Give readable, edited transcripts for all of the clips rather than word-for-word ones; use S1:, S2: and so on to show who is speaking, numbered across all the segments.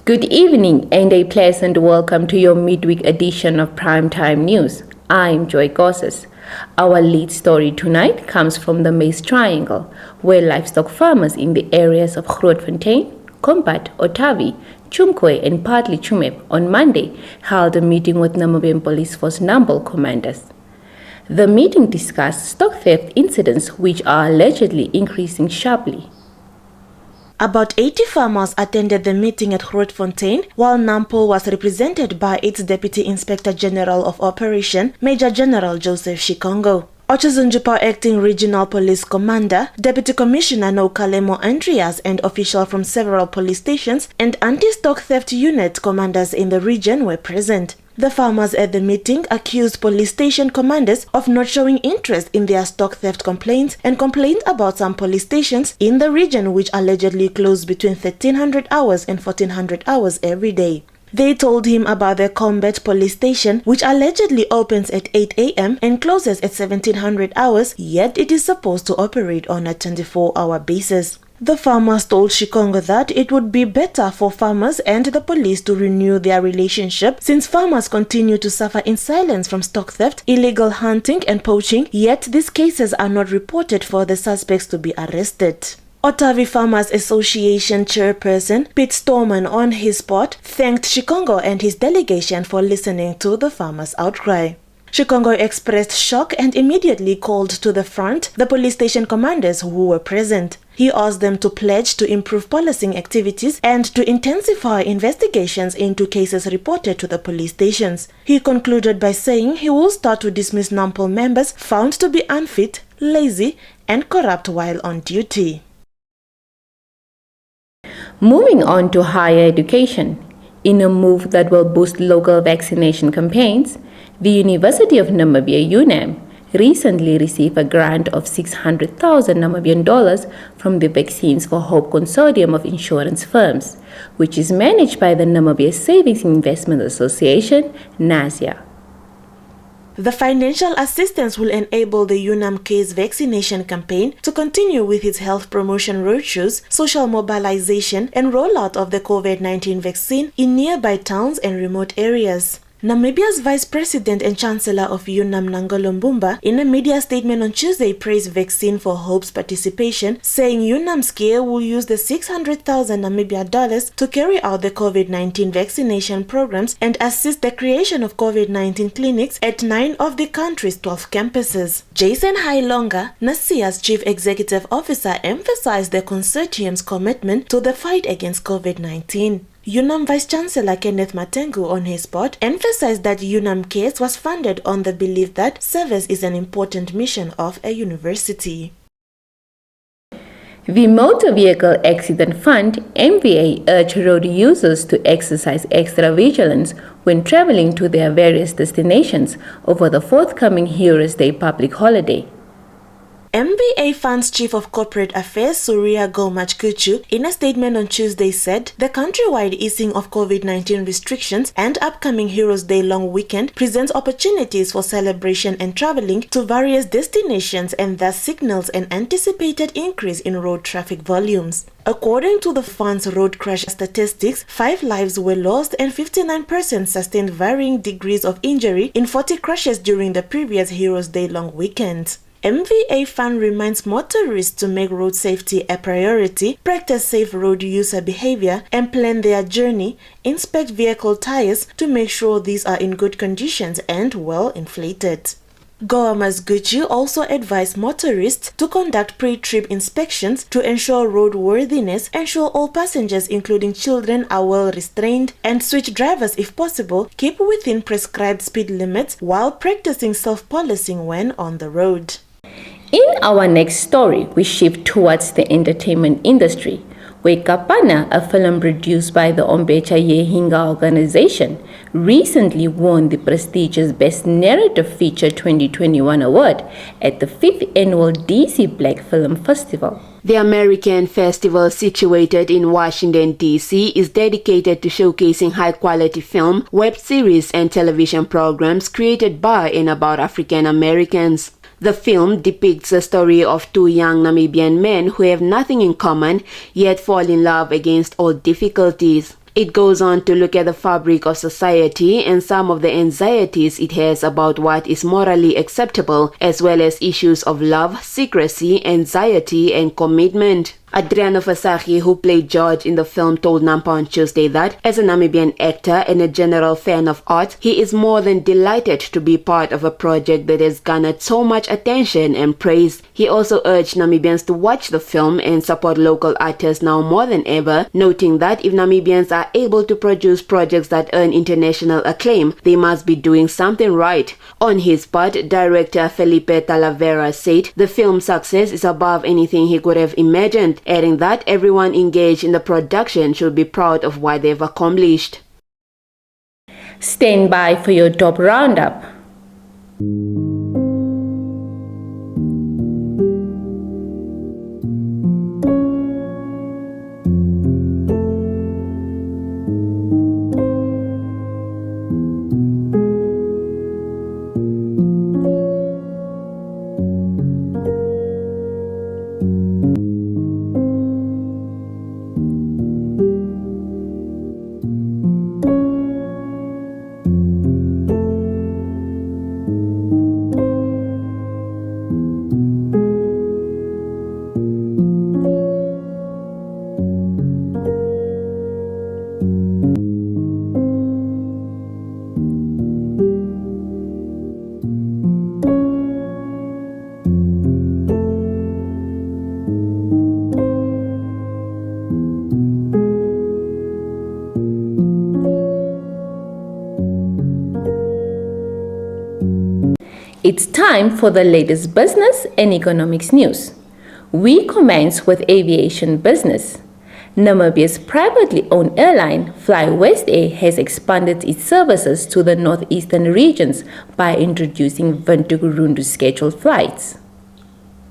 S1: Good evening and a pleasant welcome to your midweek edition of Primetime News. I'm Joy Gosses. Our lead story tonight comes from the Maize Triangle, where livestock farmers in the areas of Grootfontein, Kombat, Otavi, Chumkwe and partly Chumep on Monday held a meeting with Namibian Police Force Namble commanders. The meeting discussed stock theft incidents which are allegedly increasing sharply.
S2: About 80 farmers attended the meeting at Grootfontein, while Nampo was represented by its Deputy Inspector General of Operation, Major General Joseph Shikongo. Ochazunjupa Acting Regional Police Commander, Deputy Commissioner Noukalemo Andreas and officials from several police stations and anti-stock theft unit commanders in the region were present. The farmers at the meeting accused police station commanders of not showing interest in their stock theft complaints and complained about some police stations in the region which allegedly close between 1300 hours and 1400 hours every day. They told him about the Combat police station which allegedly opens at 8 a.m. and closes at 1700 hours, yet it is supposed to operate on a 24-hour basis. The farmers told Shikongo that it would be better for farmers and the police to renew their relationship since farmers continue to suffer in silence from stock theft, illegal hunting and poaching, yet these cases are not reported for the suspects to be arrested. Otavi Farmers Association chairperson Pete Storman on his part thanked Shikongo and his delegation for listening to the farmers' outcry. Shikongo expressed shock and immediately called to the front the police station commanders who were present. He asked them to pledge to improve policing activities and to intensify investigations into cases reported to the police stations. He concluded by saying he will start to dismiss Nampo members found to be unfit, lazy, and corrupt while on duty.
S1: Moving on to higher education, in a move that will boost local vaccination campaigns, the University of Namibia UNAM recently received a grant of 600,000 Namibian dollars from the Vaccines for Hope consortium of insurance firms, which is managed by the Namibia Savings Investment Association, NASIA.
S2: The financial assistance will enable the UNAM Case vaccination campaign to continue with its health promotion roadshows, social mobilization, and rollout of the COVID-19 vaccine in nearby towns and remote areas. Namibia's Vice President and Chancellor of UNAM, Nangolo Mbumba, in a media statement on Tuesday praised Vaccine for Hope's participation, saying UNAM's care will use the 600,000 Namibia dollars to carry out the COVID-19 vaccination programs and assist the creation of COVID-19 clinics at 9 of the country's 12 campuses. Jason Hailonga, NASIA's Chief Executive Officer, emphasized the consortium's commitment to the fight against COVID-19. UNAM Vice-Chancellor Kenneth Matengu, on his part, emphasized that UNAM Case was funded on the belief that service is an important mission of a university.
S1: The Motor Vehicle Accident Fund, MVA, urged road users to exercise extra vigilance when traveling to their various destinations over the forthcoming Heroes Day public holiday.
S2: MVA Fund's Chief of Corporate Affairs, Surya Gomachkuchu, in a statement on Tuesday said the countrywide easing of COVID-19 restrictions and upcoming Heroes Day long weekend presents opportunities for celebration and traveling to various destinations and thus signals an anticipated increase in road traffic volumes. According to the fund's road crash statistics, 5 lives were lost and 59 persons sustained varying degrees of injury in 40 crashes during the previous Heroes Day long weekend. MVA Fund reminds motorists to make road safety a priority, practice safe road user behavior, and plan their journey, inspect vehicle tires to make sure these are in good conditions and well inflated. Goamasguchi also advised motorists to conduct pre-trip inspections to ensure roadworthiness, ensure all passengers including children are well restrained, and switch drivers if possible, keep within prescribed speed limits while practicing self-policing when on the road.
S1: In our next story, we shift towards the entertainment industry, where Kapana, a film produced by the Ombecha Yehinga organization, recently won the prestigious Best Narrative Feature 2021 award at the 5th Annual DC Black Film Festival.
S3: The American festival, situated in Washington, D.C., is dedicated to showcasing high-quality film, web series, and television programs created by and about African Americans. The film depicts the story of two young Namibian men who have nothing in common, yet fall in love against all difficulties. It goes on to look at the fabric of society and some of the anxieties it has about what is morally acceptable, as well as issues of love, secrecy, anxiety, and commitment. Adriano Fasaki, who played George in the film, told Nampa on Tuesday that, as a Namibian actor and a general fan of art, he is more than delighted to be part of a project that has garnered so much attention and praise. He also urged Namibians to watch the film and support local artists now more than ever, noting that if Namibians are able to produce projects that earn international acclaim, they must be doing something right. On his part, director Felipe Talavera said the film's success is above anything he could have imagined, adding that everyone engaged in the production should be proud of what they've accomplished.
S1: Stand by for your top roundup. It's time for the latest business and economics news. We commence with aviation business. Namibia's privately owned airline, FlyWest has expanded its services to the northeastern regions by introducing Windhoek-Rundu scheduled flights.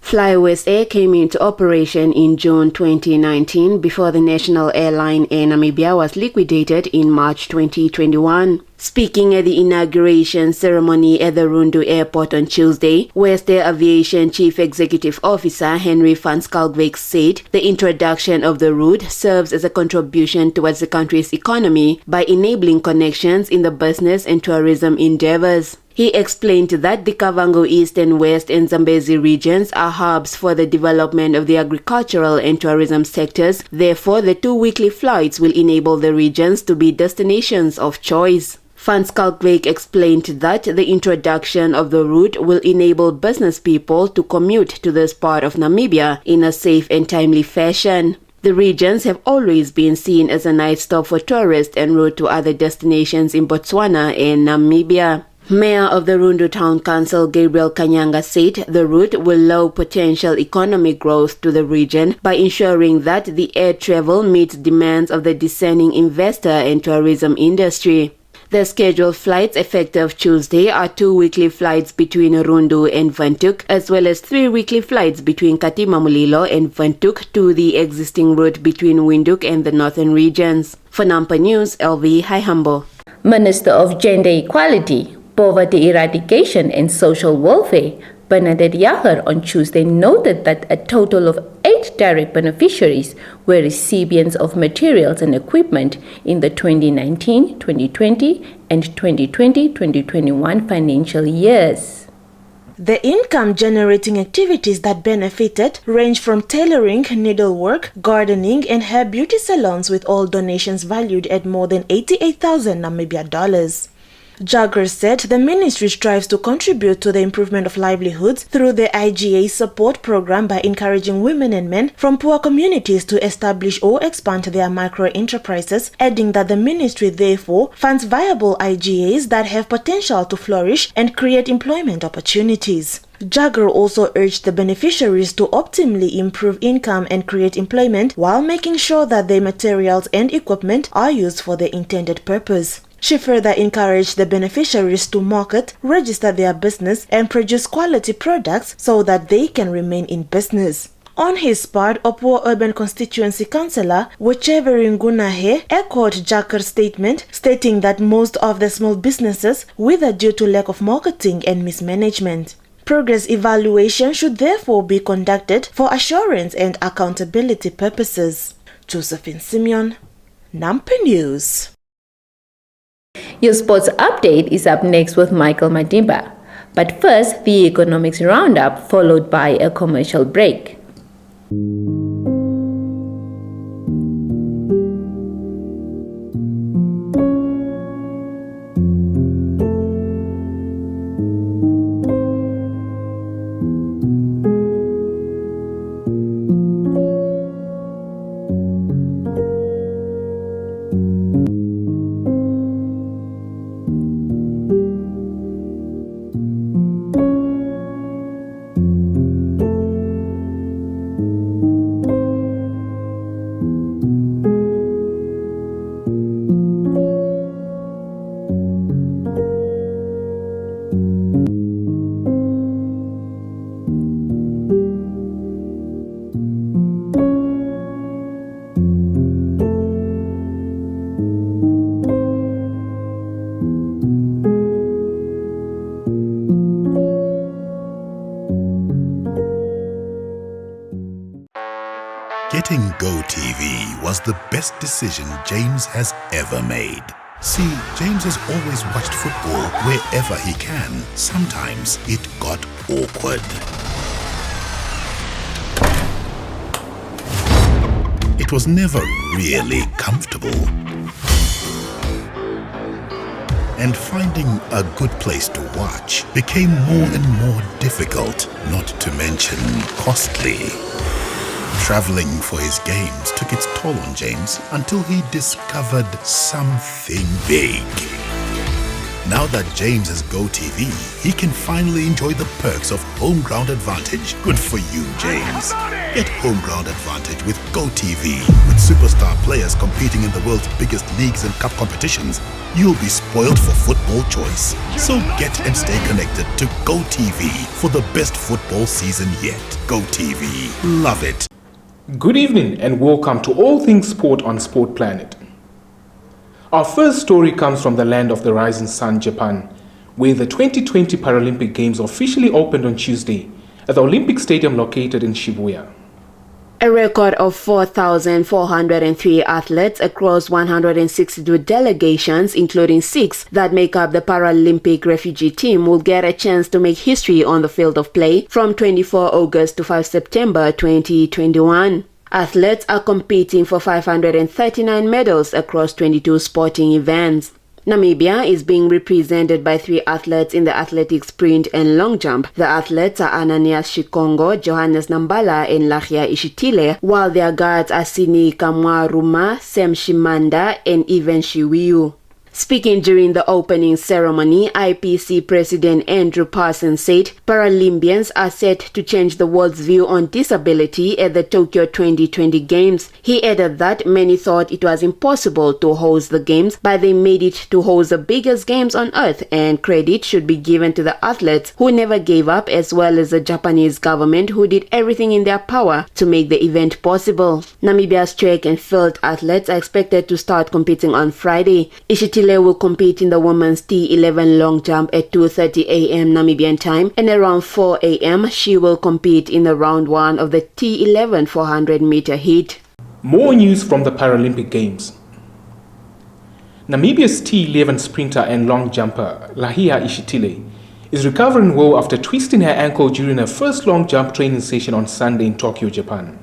S3: FlyWest came into operation in June 2019 before the national airline Air Namibia was liquidated in March 2021. Speaking at the inauguration ceremony at the Rundu Airport on Tuesday, West Air Aviation Chief Executive Officer Henry van Schalkwyk said the introduction of the route serves as a contribution towards the country's economy by enabling connections in the business and tourism endeavors. He explained that the Kavango East and West and Zambezi regions are hubs for the development of the agricultural and tourism sectors. Therefore, the 2 weekly flights will enable the regions to be destinations of choice. Van Schalkwyk explained that the introduction of the route will enable business people to commute to this part of Namibia in a safe and timely fashion. The regions have always been seen as a night stop for tourists en route to other destinations in Botswana and Namibia. Mayor of the Rundu Town Council Gabriel Kanyanga said the route will allow potential economic growth to the region by ensuring that the air travel meets demands of the discerning investor and tourism industry. The scheduled flights effective Tuesday are 2 weekly flights between Rundu and Windhoek, as well as 3 weekly flights between Katima Mulilo and Windhoek to the existing route between Windhoek and the northern regions. For Nampa News, LV Haihambo.
S1: Minister of Gender Equality, Poverty Eradication and Social Welfare, Bernadette Jager, on Tuesday noted that a total of 8 direct beneficiaries were recipients of materials and equipment in the 2019, 2020 and 2020-2021 financial years.
S2: The income-generating activities that benefited range from tailoring, needlework, gardening, and hair beauty salons, with all donations valued at more than 88,000 Namibia dollars. Jager said the ministry strives to contribute to the improvement of livelihoods through the IGA support program by encouraging women and men from poor communities to establish or expand their micro-enterprises, adding that the ministry therefore funds viable IGAs that have potential to flourish and create employment opportunities. Jager also urged the beneficiaries to optimally improve income and create employment while making sure that their materials and equipment are used for the intended purpose. She further encouraged the beneficiaries to market, register their business, and produce quality products so that they can remain in business. On his part, Opua Urban Constituency Councillor Wecheveri Ngunahe echoed Jager's statement, stating that most of the small businesses wither due to lack of marketing and mismanagement. Progress evaluation should therefore be conducted for assurance and accountability purposes. Josephine Simeon, Nampi News.
S1: Your sports update is up next with Michael Madimba. But first, the economics roundup, followed by a commercial break.
S4: Getting GoTV was the best decision James has ever made. See, James has always watched football wherever he can. Sometimes it got awkward. It was never really comfortable. And finding a good place to watch became more and more difficult, not to mention costly. Traveling for his games took its toll on James until he discovered something big. Now that James has GoTV, he can finally enjoy the perks of home ground advantage. Good for you, James. Get home ground advantage with GoTV. With superstar players competing in the world's biggest leagues and cup competitions, you'll be spoiled for football choice. So get and stay connected to GoTV for the best football season yet. GoTV. Love it.
S5: Good evening and welcome to All Things Sport on Sport Planet. Our first story comes from the land of the rising sun, Japan, where the 2020 Paralympic Games officially opened on Tuesday at the Olympic Stadium located in Shibuya.
S3: A record of 4,403 athletes across 162 delegations, including 6 that make up the Paralympic refugee team, will get a chance to make history on the field of play from 24 August to 5 September 2021. Athletes are competing for 539 medals across 22 sporting events. Namibia is being represented by 3 athletes in the athletic sprint and long jump. The athletes are Ananias Shikongo, Johannes Nambala, and Lahia Ishitile, while their guards are Sini Kamwaruma, Sem Shimanda, and Ivan Shiwiu. Speaking during the opening ceremony, IPC President Andrew Parsons said Paralympians are set to change the world's view on disability at the Tokyo 2020 Games. He added that many thought it was impossible to host the Games, but they made it to host the biggest Games on earth, and credit should be given to the athletes who never gave up, as well as the Japanese government who did everything in their power to make the event possible. Namibia's track and field athletes are expected to start competing on Friday. Ishitile will compete in the women's T11 long jump at 2:30 a.m. Namibian time, and around 4 a.m. she will compete in the round 1 of the T11 400 meter heat.
S5: More news from the Paralympic Games. Namibia's T11 sprinter and long jumper, Lahia Ishitile, is recovering well after twisting her ankle during her first long jump training session on Sunday in Tokyo, Japan.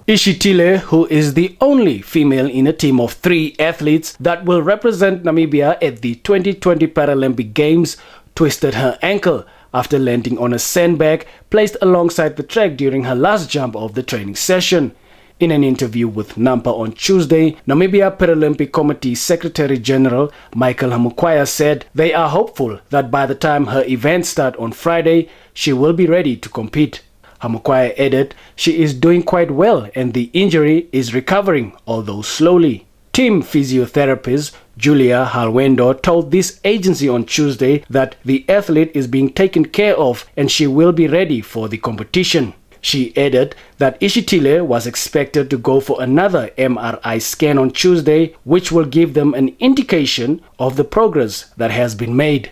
S6: Ishitile, who is the only female in a team of 3 athletes that will represent Namibia at the 2020 Paralympic Games, twisted her ankle after landing on a sandbag placed alongside the track during her last jump of the training session. In an interview with Nampa on Tuesday, Namibia Paralympic Committee Secretary General Michael Hamukwaya said they are hopeful that by the time her events start on Friday, she will be ready to compete. Hamukwaya added she is doing quite well and the injury is recovering, although slowly. Team physiotherapist Julia Halwendo told this agency on Tuesday that the athlete is being taken care of and she will be ready for the competition. She added that Ishitile was expected to go for another MRI scan on Tuesday, which will give them an indication of the progress that has been made.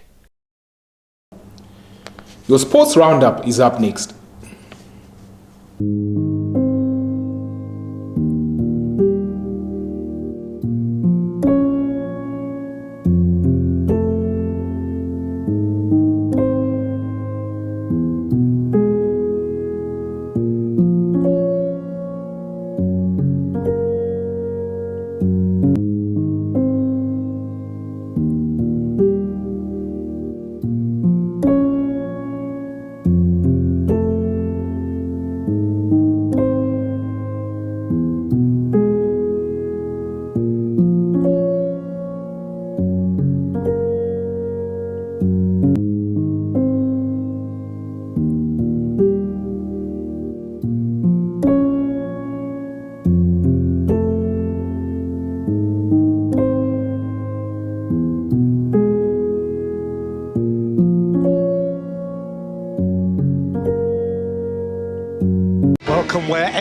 S5: Your sports roundup is up next.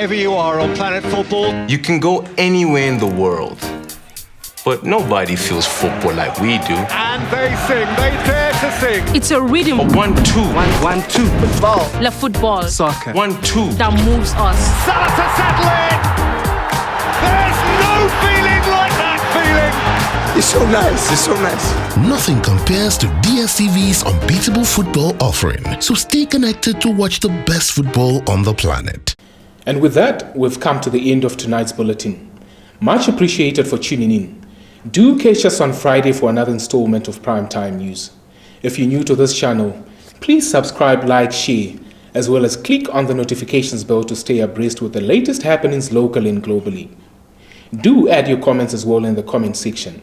S7: wherever you are on planet football.
S8: You can go anywhere in the world, but nobody feels football like we do.
S7: And they sing, they dare to sing.
S9: It's a rhythm.
S8: 1-2.
S9: 1-1-2.
S7: Football.
S9: La football.
S6: Soccer.
S8: 1-2.
S9: That moves us.
S7: Salah to settle it. There's no feeling like that feeling.
S8: It's so nice. It's so nice.
S4: Nothing compares to DSTV's unbeatable football offering, so stay connected to watch the best football on the planet.
S5: And with that, we've come to the end of tonight's bulletin. Much appreciated for tuning in. Do catch us on Friday for another installment of Primetime News. If you're new to this channel, please subscribe, like, share, as well as click on the notifications bell to stay abreast with the latest happenings locally and globally. Do add your comments as well in the comment section.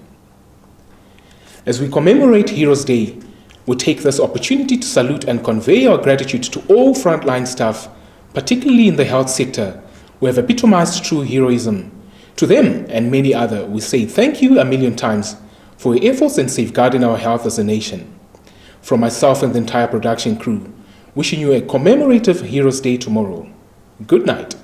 S5: As we commemorate Heroes Day, we take this opportunity to salute and convey our gratitude to all frontline staff, particularly in the health sector, who have epitomized true heroism. To them and many others, we say thank you a million times for your efforts in safeguarding our health as a nation. From myself and the entire production crew, wishing you a commemorative Heroes Day tomorrow. Good night.